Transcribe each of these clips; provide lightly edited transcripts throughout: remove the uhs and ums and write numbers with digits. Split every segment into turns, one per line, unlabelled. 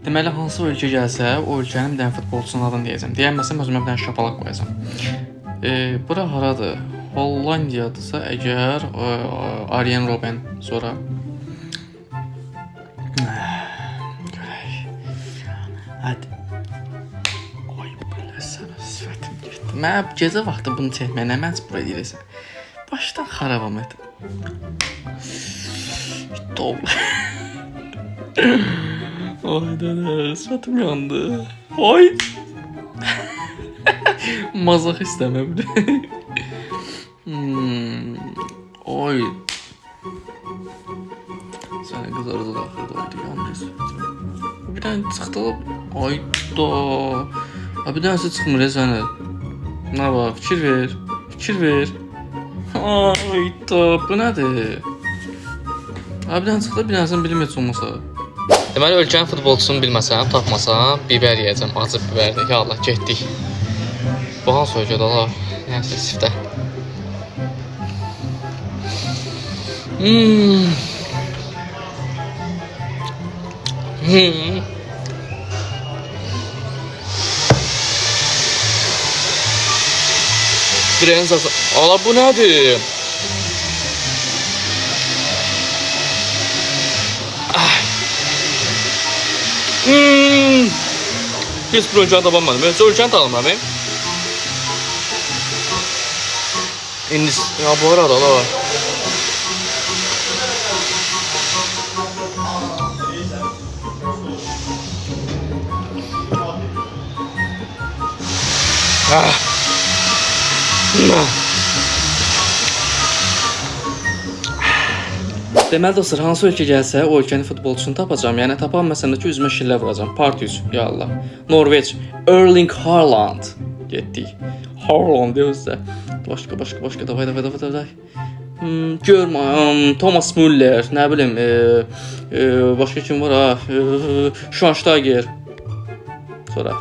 Deməli, hansı ölkə gəlsə, o ölkənin bir dənə futbolçusunun adını deyəcəm. Deyəməsəm, özümə bir dənə şapalaq qoyacam. Bura haradır? Hollandiyadırsa əgər Arjen Robben sonra. Görək. Hadi. Ay, biləsən, sifətim getdi. Mən gecə vaxtı bunu çəkməyə nə məcbur edirsən? Başdan xarabam et. Dol. Ay dənə, sifətim yandı. Ay. Mazaq istəməm. Oy. Sənə qızardı axırda yalnız. Bir dənə çıxdı. Ay da. Bir dənəsi çıxmır sənə. Nə var? Fikir ver. Fikir ver. Ay da, bu nədir? Bir dənə çıxdı, bir dənəsini bilim heç olmasa. Deməli, ölkənin futbolçusunu bilməsəm, tapmasam, biber yiyəcəm, acı biberdir. Ya Allah, getdik. Bu hansı ölkədə Allah? Nəyəsə, sifdə. Direğin sası. Ala, bu nədir? Heç bir ölkəni tapamadım. Heç ölkəni tanımam. İndi ya bu arada da var. Deməli dostlar, hansı ölkə gəlsə, o ölkənin futbolçusunu tapacağam. Yəni tapanmasam da ki, üzümə şillə vuracağam. Part 3. Ya Allah. Norveç. Erling Haaland. Getdik. Haaland deyirsə. Başqa. Davay. Görməyəm. Thomas Müller. Nə bilim. Başqa kim var ha? Schweinsteiger. Sonra.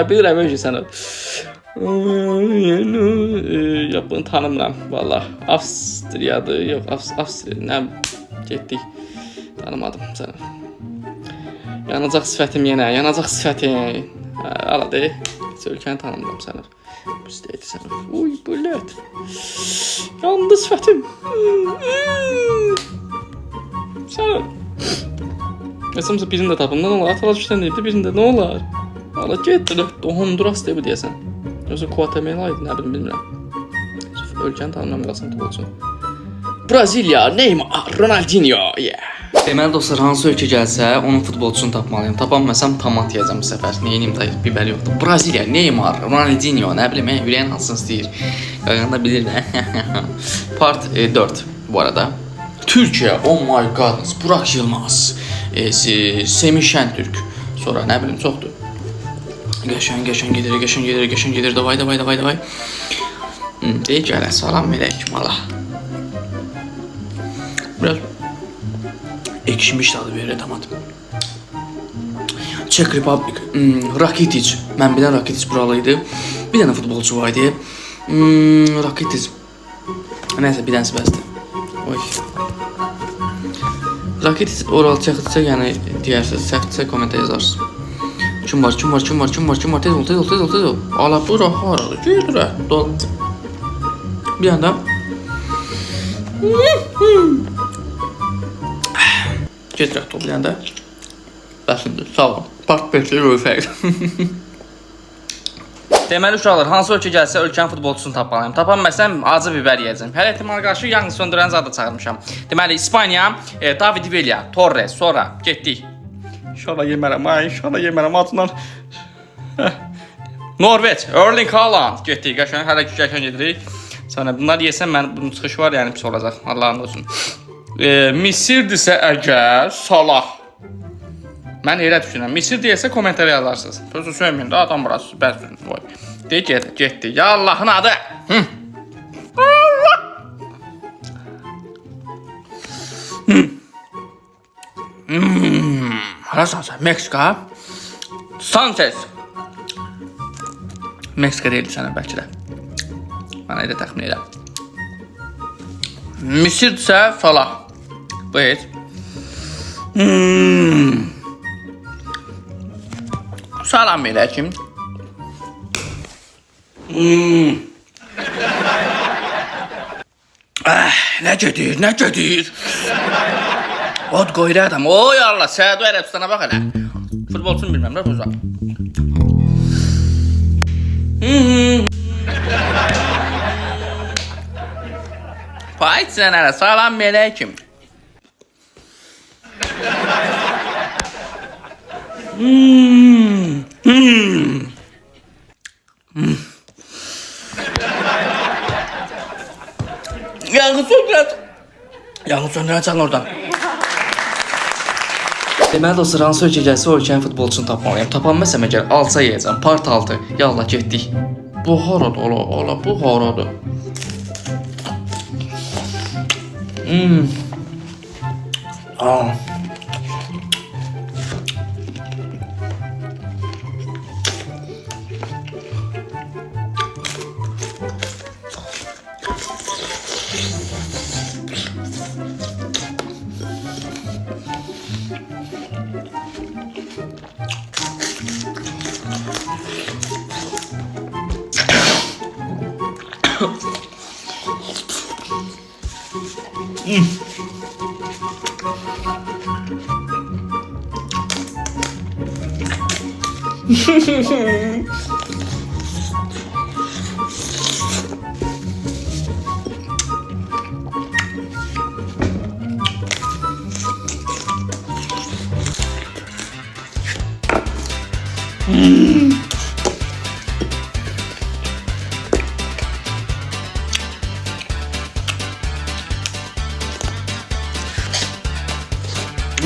Bilirəm önce sənə. Bunu tanımıram. Valla. Avstriyadır. Yox, Avstriya. Nə? Getdik. Tanımadım səni. Yanacaq sifətim yenə. Yanacaq sifətim. Ala de. Ölkəni tanımıram səni. Bu istəydi səni. Uy, bülət. Yandı sifətim. Sənə. Məsələn, birini də tapım. Nə olar? Atılaz işlən deyibdi. Birində nə olar? Ala, get. Honduras deyib deyəsən. Yoxsa Guatemala idi. Nə bilim, bilmirəm. Ölkəni tanımıram. Qalsın olsun. Braziliya, Neymar, Ronaldinho, yeah. Deməli dostlar, hansı ölkə gəlsə, onun futbolçusunu tapmalıyım. Tapanmasam tamat yiyəcəm bu səfər. Neyiniyim da biber yoxdur. Braziliya, Neymar, Ronaldinho, nə bilim, ürəyən hansını istəyir. Qaqan da bilir də. Part 4 bu arada. Türkiyə, oh my god, Burak Yılmaz, Semih Şentürk. Sonra nə bilim, çoxdur. Qəşən gedir, davay. Deyək gələ, salam verək, mala. Biraz ekşimiş tadı verir tomat. Czech Republic, Rakitic. Mən bilən Rakitic buralıydı. Bir dənə futbolçu var idi. Rakitic. Nəysə, bir dənəsi bəsdir. Oy. Rakitic oral çəkilsə, yəni deyərsiniz, səhvdirsə kommentə yazarsınız. Kim var? Tez ol. Ala, bura, haradır? Gedir, dol. Bir anda. Getirək toplayanda. Bəsindir, sağ olun. Part 5-li röyfək. Deməli uşaqlar, hansı ölkə gəlsə ölkənin futbolçusunu tapmalıyım. Tapanmasam acı biber yiyəcəm. Hər ehtimala qarşı yanğın söndürən zadı çağırmışam. Deməli İspaniya, David Villa, Torres, sonra getdik. İnşallah yemərəm, adından. Norveç, Erling Haaland, getdik. Qəşəng, hələ ki qəşəng gedirik. Sonra bunlar yesəm, bunun çıxışı var, yəni pis olacaq. Allah'ın olsun. Misirdirsə əgər Salah. Mən elə düşünürəm. Misir deyəsə kommentlərə yazarsınız. Sözü söyləməyin də adam burası. Bəsdir. Deyək getdi. Ya Allah'ın adı. Allah. Harasa? Meksika. Sanchez. Meksika deyildi sənə bəlkə də. Mənə elə təxmin elə. Misirdirsə Salah. Bu heç.
Salam aleyküm. Ne gedir, ne gedir. Od qoyur adam. Oy Allah, Sədu Ərəbistana bax elə. Futbolçunu bilməm də bu. Vay sənə, salam aleyküm. Yanğı söndürəcəksən oradan.
Deməli dostlar, hansı ölkə gəlsə o ölkənin futbolçunu tapmalıyam. Tapanməsəm əgər alça yeyəcəm. Part altı. Yallah getdik. Bu haradır ola, bu haradır.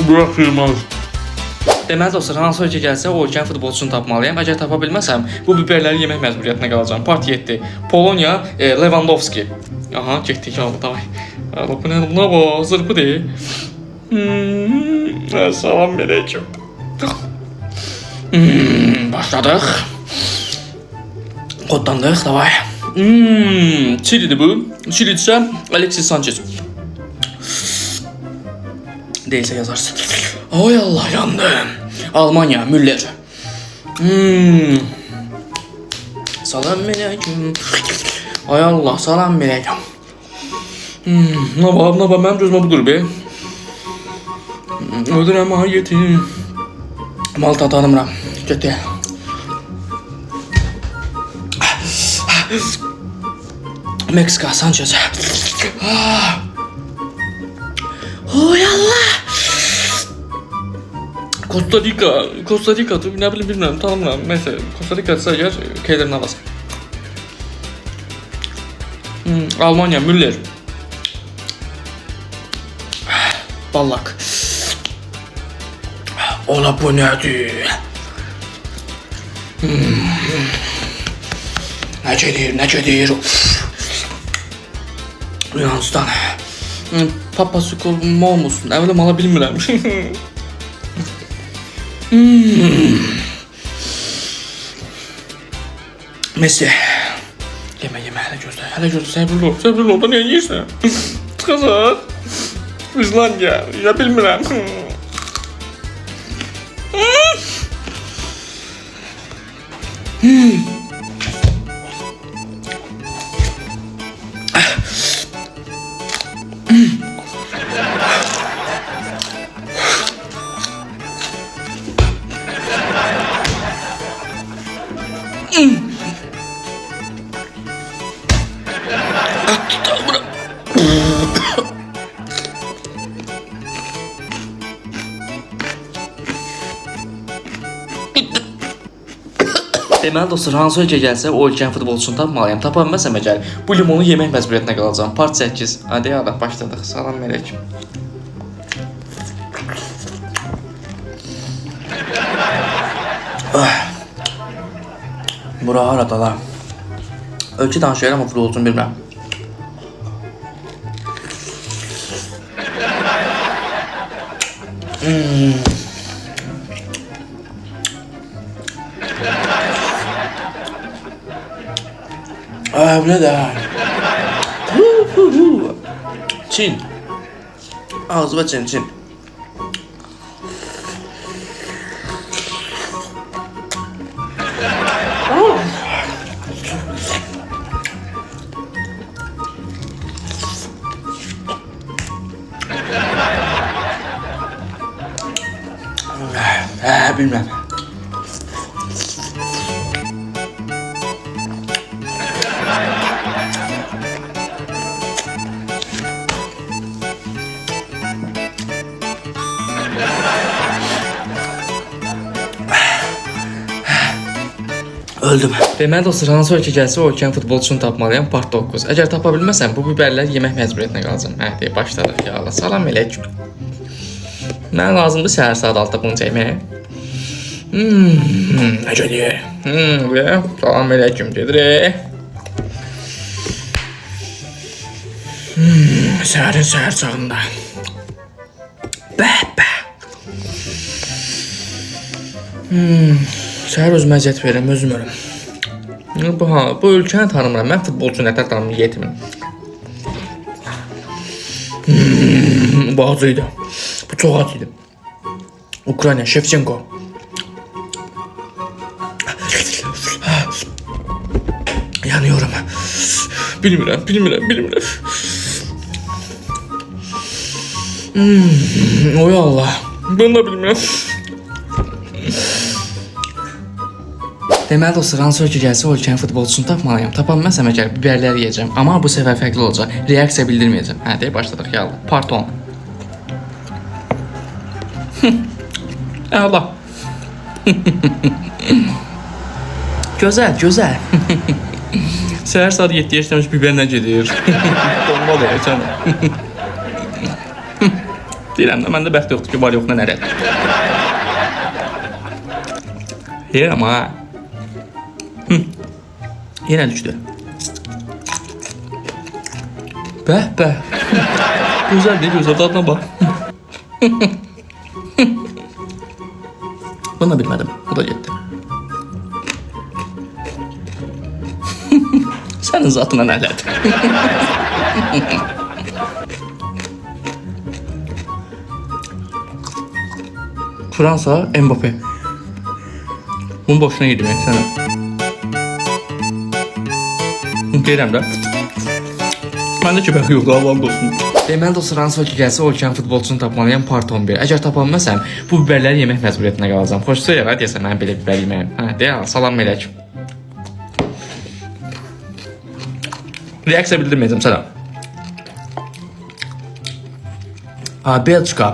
Bırakılmaz.
Deməli dostlar, hansı ölkə gəlsə o ölkənin futbolçusunu tapmalıyam. Əgər tapa bilməsəm, bu biberləri yemək məcburiyyətinə qalacağam. Part 7. Polonya, Lewandowski. Aha, getdik aldı, davay. Bu nə bu? Hazır bu deyil. Salam aleyküm.
Başladıq.
Kodlandıq, davay. Çilidir bu. Çilidirsə Alexis Sanchez. Değilsə yazarsın. Ay Allah, yandım. Almanya, Müller. Salam aleyküm. Ay Allah, salam aleyküm. Ne var, mənim gözümə budur be. Öldürəm yetim. Malta tanımıram. Getdi. Meksika, Sanchez. Oy Allah. Costa Rica, ne bilmirəm, tanımıram. Neyse, Costa Rica'sa əgər Keylor Navas. Almanya, Müller. Ballak. Ola bu nədir? Nə gedir? Yunanistan. Papasukol Momus. Əvvələm ala bilmirəm. Messi. Yemə, hələ gözlə, səbirli ol da niyə yeyirsən? Çıxacaq. İzlandiya, ya bilmirəm. Deməli dostlar, hansı ölkə gəlsə o ölkənin futbolçusunu tapmalıyam. Tapa bilməsəm əgər bu limonu yemək məcburiyyətinə qalacağam. Part 8. Hadi ya da başladıq. Salam aleyküm. Bura harada lan? Ölkə danışıyorum ama futbolcunu bilməm. Bu ne de? Çin. Ağzıma Çin.
Bilmem. Öldüm.
Deməli dostlar, hansı ölkə gəlsə o ölkənin futbolçusunu tapmalıyam. Part 9. Əgər tapa bilməsəm bu biberlər yemək məcburiyyətinə qalacağam. Deyə başladıq ya Allah. Salam əleykum. Mənə lazımdır səhər saat 6-da bunu çəkmək. Necə deyir? Salam əleykum gedirik. Səhər çağında. Bəh. Səhər özümə əziyyət verirəm, özüm ölüm. Bu ölkəni tanımıram. Mən futbolçu nətər tanımıram, yetimin. Bu acıydı. Bu çox acıydı. Ukrayna, Shevchenko. Yanıyorum. Bilmirəm. Oy Allah. Bunu da bilmirəm. Deməli dostlar, hansı ölkə gəlsə o ölkənin futbolçusunu tapmalıyam. Tapa bilməsəm əgər biberləri yeyəcəm. Amma bu səfər fərqli olacaq. Reaksiya bildirməyəcəm. Deyə başladıq ya Allah. Part 10. Allah. Gözəl. Səhər saat 7-yə işləmiş biberlə gedir. Olma da sən. Deyirəm də, məndə bəxt yoxdur ki, var yoxuna nərədir. Deyirəm ha. Yenə düşdü. Bəh. Gözəl dadına bax. Bunu da bilmədim. Bu da getdi. Sənin zatına nələrdir? Fransa, Mbappé. Bunu boşuna yedim sənə. Deyirəm də. Məndə ki bəxi yoxdur, Allah'ım dostum. Deməli dostlar, hansı ölkə gəlsə o ölkənin futbolçusunu tapmalıyam. Part 11. Əgər tapa bilməsəm bu biberləri yemək məcburiyyətinə qalacağam. Xoşsa ya, deyəsən mən belə biber yeməyim. Deyə salam əleykum. Reaksiya bildirməyəcəm sənə. Belçika,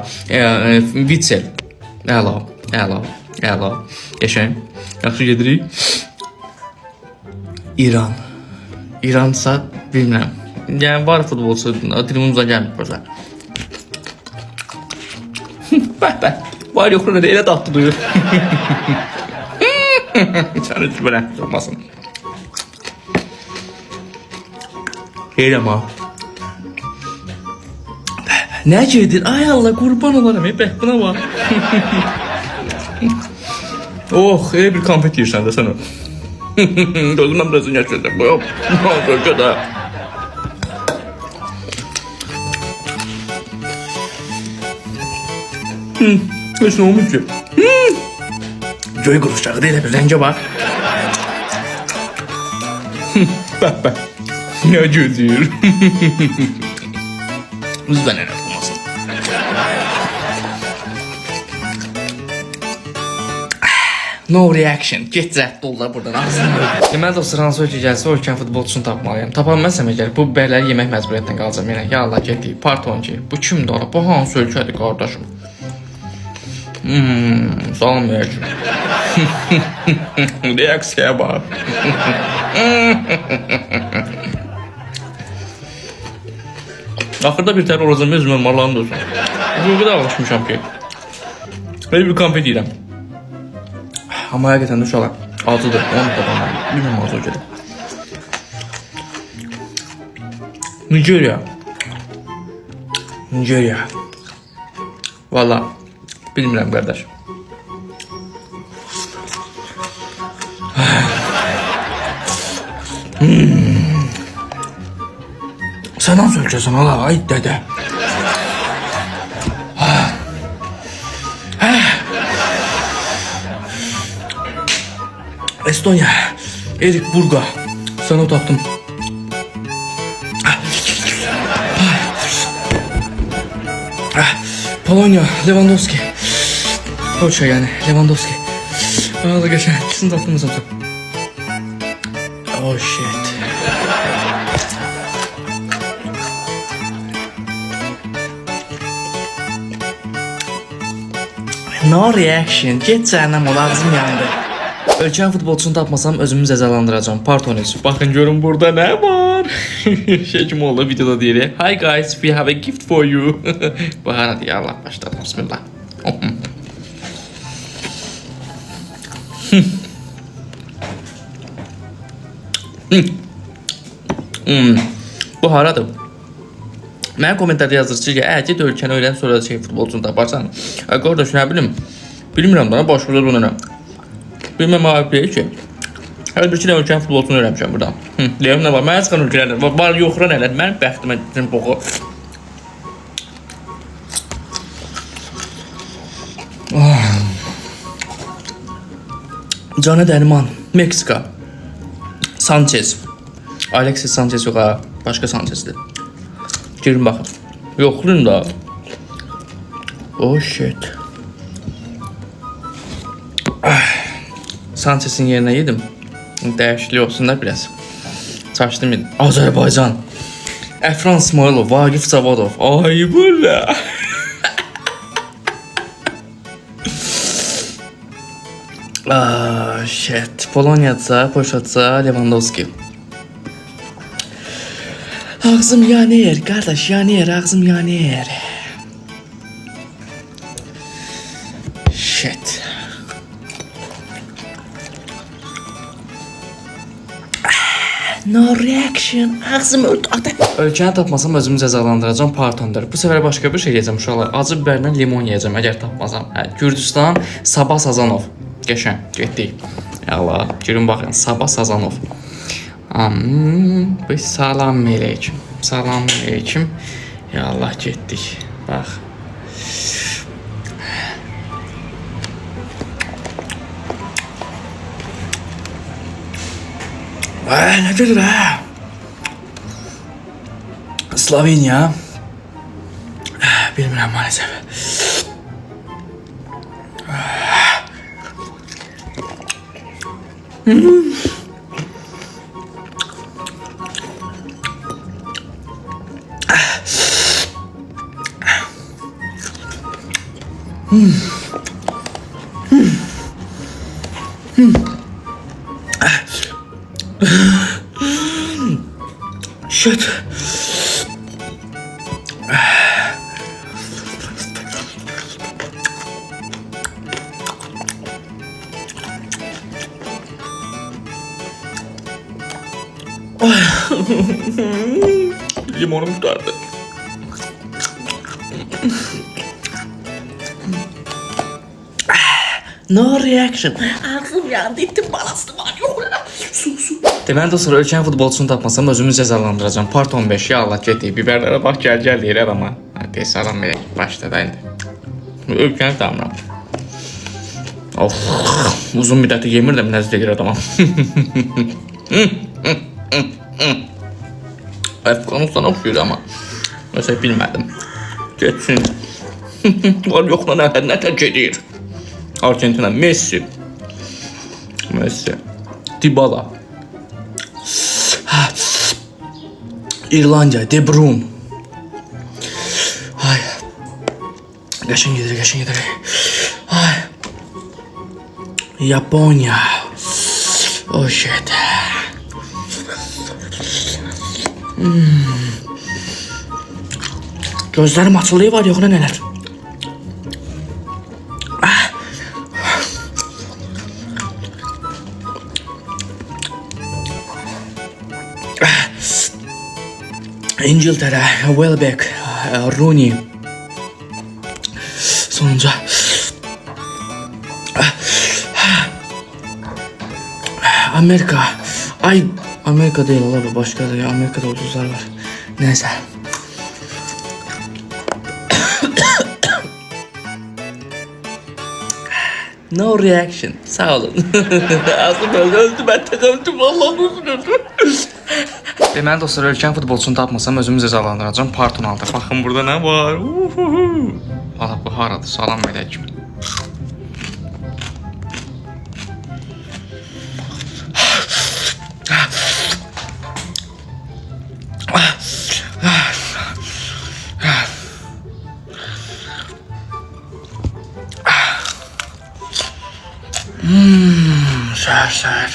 Witsel. Əla. Yaşayın. Yaxşı gedirik. İransa bilmirəm. Yəni var futbolçu, dilimimizə gəlmir burada. Bəh. Var yoxuna da elə tatlı duyur. Sən heç belə olmasın. Deyirəm ha. Nə gedir? Ay Allah, qurban olaram. Bəh, buna bax. Elə bir konfet yiyirsən də sən o. Gözümdən biraz yaşayacaq. Bu yox. Ölkə də. Heç nə olmuş ki? Göy quruşağı deyil, bir rəngə bax. Bəh. Nə gözür? Üzbən ərəb olmasın. No reaction. Get zəhd oldu buradan ağzını. Deməli dostlar, hansı ölkə gəlsə o ölkənin futbolçusunu tapmalıyam. Tapa bilməsəm əgər bu biberləri yemək məcburiyyətinə qalacağam. Yəni ya Allah getdik. Part 12. Bu kimdir ola? Bu hansı ölkədir qardaşım? Salam əleykum. Reaksiyaya bax. Axırda bir tər olacağım, özüm normalarını da olsun. Bu qədər alışmışam ki. Belə bir konfet yiyirəm. Amma həqiqətən də uşaqlar acıdır. Onu da tapamadım. Bilməm az ölkədir. Nigeria. Valla bilmirəm qardaş. Sən hansı ölkəsən hala? Ay dədə. Estonya, Erik Burga. Sana tapdım. Polonya, Lewandowski. Koça yani Lewandowski. Aa da geçen ikisini de aklımıza tut. Oh shit. No reaction. Get cəhənnəm ol, ağzım yandı. Ölkən futbolçunu tapmasam özümü cəzalandıracağım. Part 13. Bakın görün burada ne var. Şey kimi oldu videoda deyir. Hi guys, we have a gift for you. Bahar hadi ya Allah başladı. Bismillah. Bu haradır? Mənə kommentarda yazırsınız ki, get ölkəni öyrən sonra da futbolçunu taparsan. Qardaş nə bilim. Bilmirəm bana başvurda bunu. Bilməm abi deyir ki, hər bir ki ölkənin futbolçunu öyrənmişəm burada. Deyəm nə var? Mənə çıxan ölkələrdir. Var yoxra nələr? Mənim bəxtimə bizim boğu. Canı Dərman, Meksika. Sanchez. Alexis Sanchez yox ha, başqa Sanchezdir. Girin baxın. Yoxlayın da. Oh shit. Sanchez'in yerine yedim. Dəyişiklik olsun da biraz. Çaşdım yedim. Azərbaycan. Əfran İsmailov, Vagif Savadov. Ay bula. Shit. Polonya'da, Polşa'da Lewandowski. Ağzım yanır, kardeş yanır, ağzım yanır. Shit. No reaction, ağzım öldü. Ölkəni tapmasam özümü cəzalandıracağım part 14. Bu sefer başka bir şey yiyəcəm uşaqlar. Acı biberlə limon yiyəcəm əgər tapmasam. Gürcüstan, Sabah Sazanov. Geçen getdik. Allah, girin baxın, Sabah Sazanov. Salam aleyküm. Salam aleyküm. Ya Allah getdik. Bax. Ne gedir ha? Slovenya. Bilmirəm maalesef. Shit. Limonum tutardı. No reaction. Ağzım yandı, ittim balastı var yok. Su. Deməli dostlar, ölkənin futbolçusunu tapmasam özümü cəzalandıracağım. Part 15. Ya Allah getdik. Biberlərə bax, gəl deyir adama. Hadi salam verək. Başladı indi. Ölkəni tanımıram. Of. Uzun müddətli yemirdim, nəzd edir adama. Afqanistana oxuyur ama. Mesela bilmədim. Getsin. Var yoxla nə gedir. Argentina, Messi. Dybala. İrlandiya, De Bruyne. Ay. Qəşəng gedir. Ay. Japonya. Oh shit. Gözlerim açılıyor var yoxuna nələr. İngiltere, Welbeck, Rooney. Sonunca. Amerika. Ay, Amerika değil ola başka da ya. Amerika'da ucuzlar var. Neyse. No reaction. Sağ olun. Ağzım öldü. Ben tek öldüm. Allah'ım öldü. Deməli dostlar, ölkən futbolçunu tapmasam özümü cəzalandıracağım. Part 16. Baxın burada nə var? Valla bu haradır? Salam aleyküm.
Şəhər.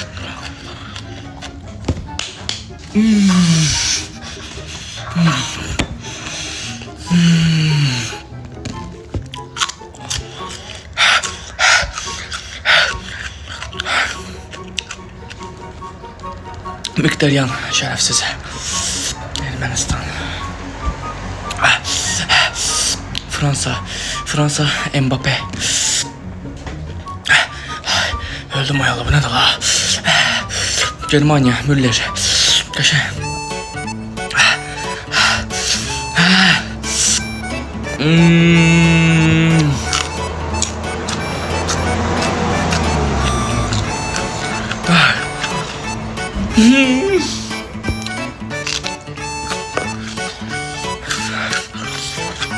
Mükdəryan şərəfsiz. Ermənistan. Fransa, Mbappé. Öldüm ayalı, bu nədir la? Germaniya, Müller. Qəşəng.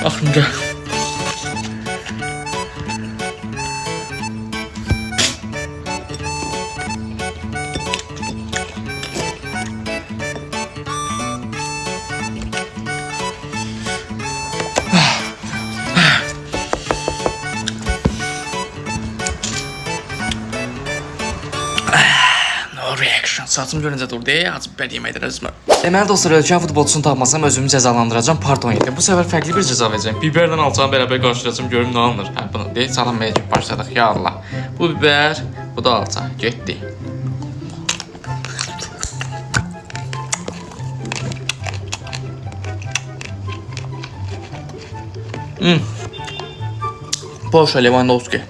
Axırıncı. Reaction. Saçım görüncə durdu. Acıb bər yeməkdir özümə. Deməli dostlar, ölkən futbolçusunu tapmasam özümü cəzalandıracağam. Pardon yedim. Bu səfər fərqli bir cəza verəcəm. Biberdən alacağım, bərabər qarşılayacağım, görüm nə alınır. Hə, bunu deyək, salamaya gəlib başladıq. Ya Allah. Bu biber, bu da alça. Getdi. Porsche Lewandowski.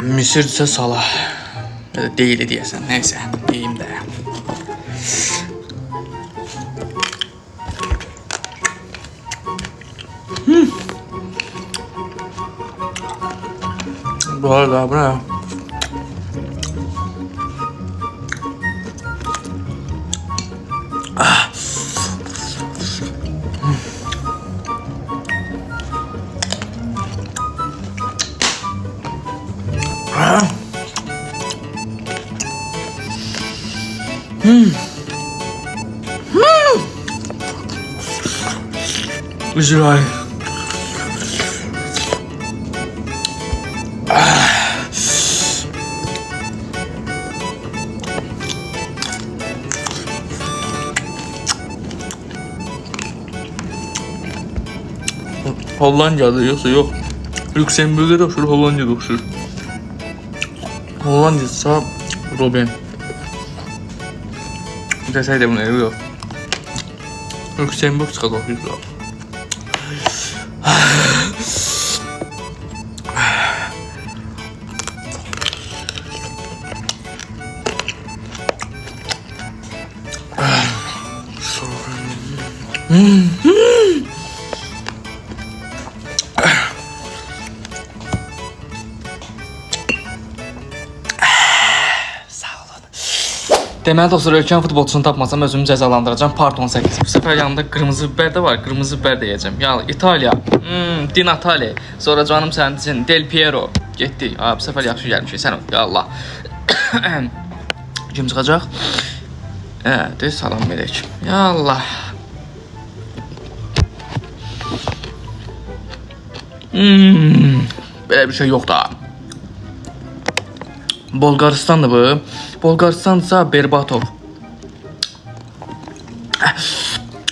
Misirdirsə Salah. Deyil deyəsən. Nəysə, yeyim də. Bu arada bu nə? İsrail. Hollandiya'da yoksa yok. Lüksemburg'da da oxşur, Hollandiya'da oxşur. Hollandiya'sa Robben. Deseydi bunu yok. Lüksemburg çıxad oxşur. Deməli dostlar, ölkən futbolçusunu tapmasam özümü cəzalandıracağım. Part 18. Bu səfər yanında qırmızı biber də var. Qırmızı biber də yeyəcəm. Ya İtaliya. Di Natale. Sonra canım sənin için Del Piero. Getdik. Ha, bu səfər yaxşı gəlmişik. Sən ol. Ya Allah. Kim çıxacaq? De salam verək. Ya Allah. Belə bir şey yox da. Bolqaristandır bu. Bolqaristansa Berbatov.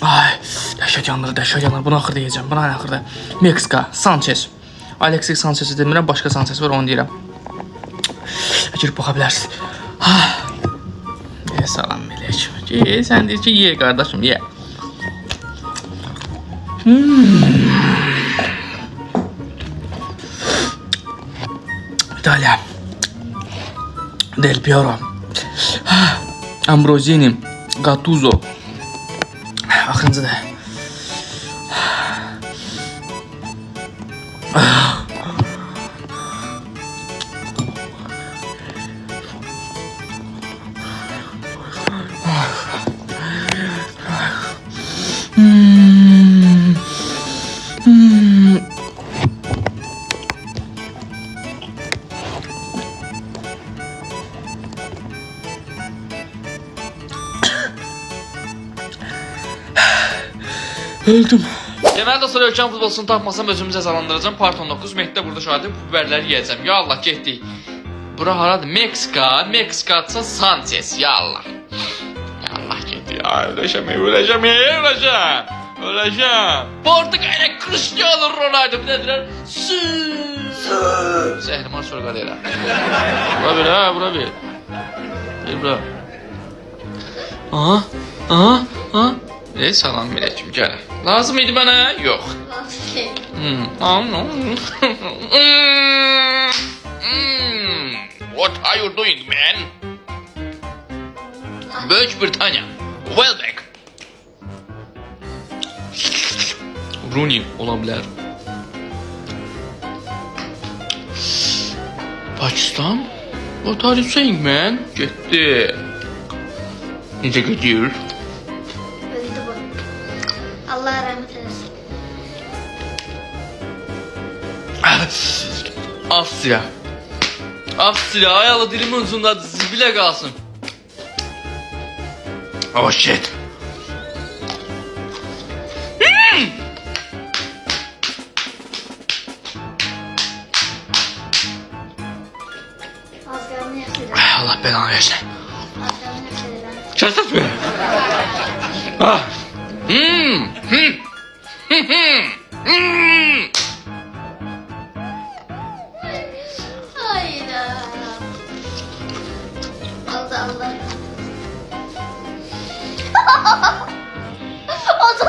Ay, dəhşət yanır. Bunu axırda yeyəcəm. Bunu axırda. Meksika, Sanchez. Alexis Sanchez'i demirəm, başqa Sanchez var, onu deyirəm. Girib baxa bilərsiniz. Salam melek. Sən deyir ki, ye qardaşım, ye. İtalya. Del Piero. Ambrosini. Gattuso. Axırıncı da. Öldüm. Deməli dostlar, ölkəm futbolçusunu tapmasam özümü cəzalandıracağam. Part 19 Mehdi burada şahidim, bu biberləri yiyəcəm. Ya Allah, getdik. Bura haradır? Meksika Sanchez. Ya Allah. Ya Allah, getdik. Öləcəm. Portugalya Cristiano Ronaldo. Bir də deyirlər. Zəhrimar sorğalı elə. Bura bir. Bura. Aha. Salam aleyküm, gəl. Lazım idi mənə? Yox. What are you doing, man? Böyük Britanya. Welbeck. Rooney ola bilər. Pakistan? What are you saying, man? Getdi. Necə gedir?
Öldü bu. Allah rahmet eylesin.
Avstriya, ayalı dilimin ucunda zibilə qalsın. Oh shit.
Azgarını yakıyla.
Allah belanı versin.
Azgarını yakıyla.
Çarşaf mı?
Hayda. Allah. O da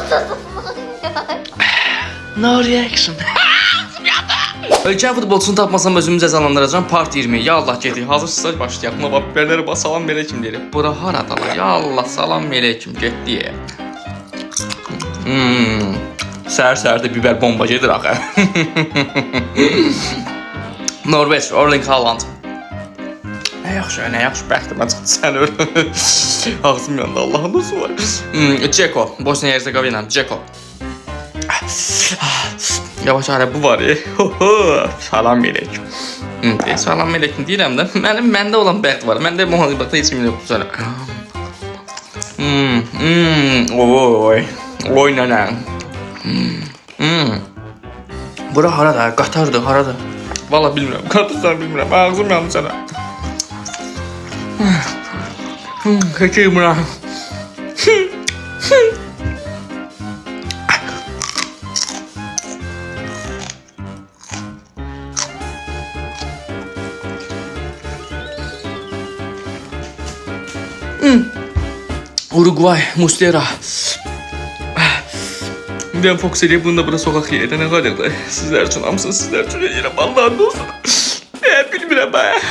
No reaction. Ölkəm futbolçusunu tapmasam özümü cəzalandıracağam. Part 20. Ya Allah, getdik. Hazırsınız, başlayaq. Buna bax, biberlərə bax, salam aleyküm deyirik. Bura haradalar? Ya Allah, salam aleyküm, getdik. Səhər-səhərdə biber bomba gedir axı. Norveç, Erling Haaland. Nə yaxşı, bəxtimə çıxdı sən öl. Ağzım yandı, Allah'ın dostu var. Ceko, Bosniya Herzegovina, Ceko. Yavaş ara, bu var ya. Salam aleyküm. Salam aleyküm deyirəm də, məndə olan bəxt var. Məndə müharibədə heç kim yoxdur sana. Oy nənə. Bura harada? Qatardır, harada? Valla bilmirəm, Qatardan bilmirəm. Ağzım yandı sana. Keçeyim buna. Uruguay, Muslera. Ben Fox ile bunda bura sokak yerine ne kadar da sizler için amsın, sizler için yerim Allah'ın olsun. Bilmirəm ben.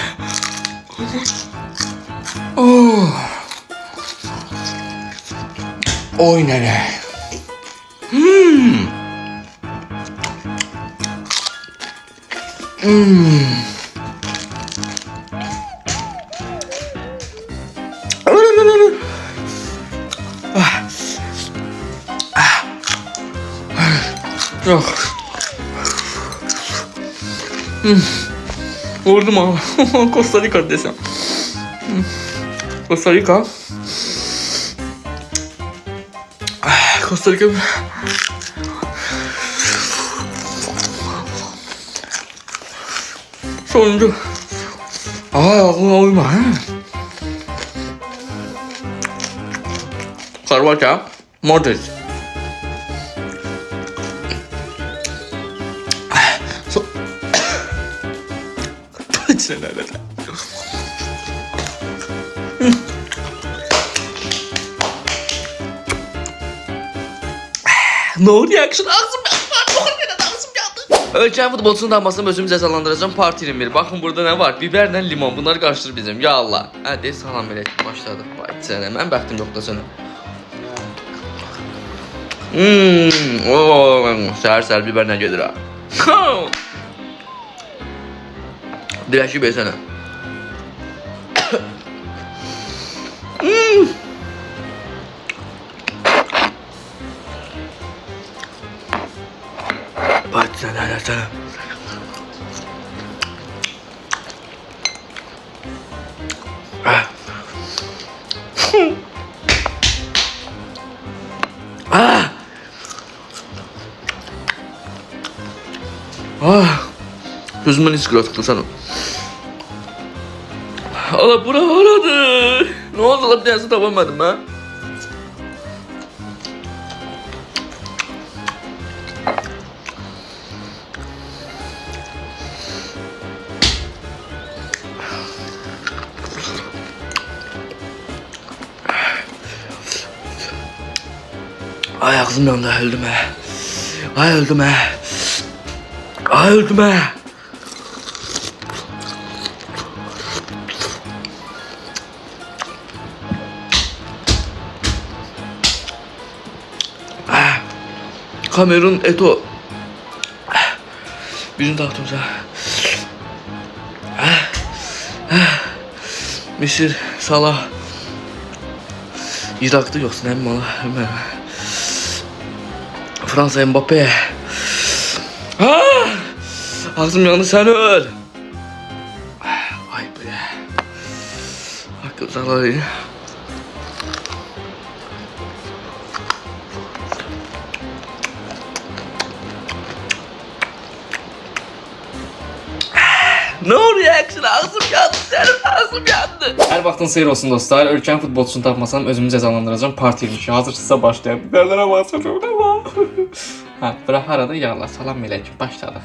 Oy nene. Yok. Vurdum ha. Costa Rica desem. Costa Rica. Costa Rica. Sonuncu. Aklıma uyma. Karvaca. Modric. Sen öyle. No reaction. Ağzım yandı. Ölkəm futbolçunun dammasını özümü cəzalandıracağım. Part 21. Baxın burada nə var? Biberlə limon. Bunları qarışdır bizim. Ya Allah. Hadi salam aleyküm. Başladı. Vay sənə. Mən bəxtim yoxdur sənə. Səhər-səhər biberlə gedir ha. Dirəşib sənə. Bak sana.
Ah. Gözümden hiç kıratıktı sen. Ala bura aradı. Ne oldu lan dersi tapamadım ha? Ay ağzım yandı, öldüm he. Ay öldüm he. Ay öldüm he. Kamerun Eto. Birini dağıttım sana. Mısır, Salah. Irak'ta yoksun hem bana. Fransa Mbappe. Ağzım yandı, sen öl. Ay be. Hakkım sana değil. No reaction, ağzım yandı, senin ağzım yandı.
Hər vaxtın xeyir olsun dostlar. Ölkənin futbolçusunu tapmasam özümü cəzalandıracağım. Part 22 hazırsınızsa başlayaq. Biberlərə basacağım. Hə, bura harada yağlar. Salam melək. Başladıq.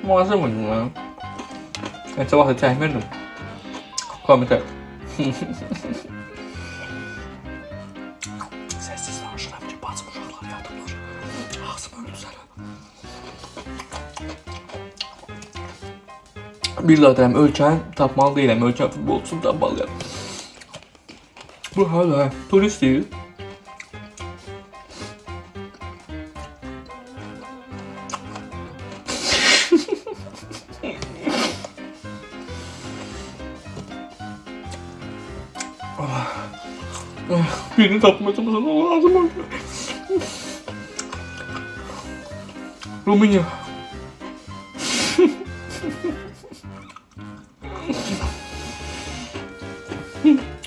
Muazzam oydum ya. Neçə vaxt çəkmirdim. Komite. Sessiz danışıram ki, bacım uşaqlar yatıblar. Ağzım öldü sənə. Bir daha deyirəm, ölkəni tapmalı deyiləm, ölkənin futbolçusunu tapmalıyam. Bu hala turist deyil. Birini tapmaya çalışsam lazım oldu. Rumenya.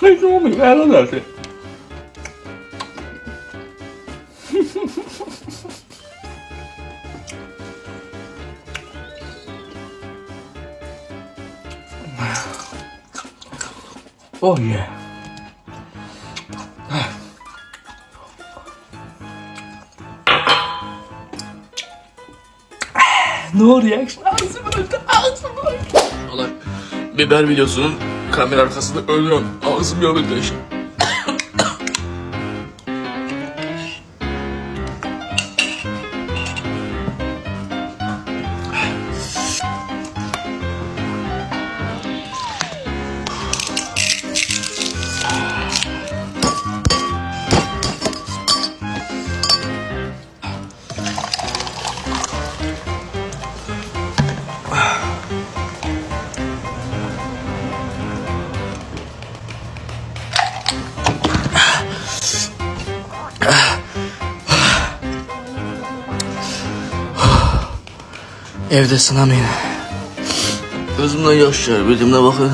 Hiç olmuyor, helal dersin. Oh yeah. No reaction. Ağzım öldü, ağzım öldü.
Olay. Biber videosunun kamera arkasında ölüyorum. Ağzım yandı işte. Evde sınamayın. Gözümden yaş geldi, bildiğimde bakın.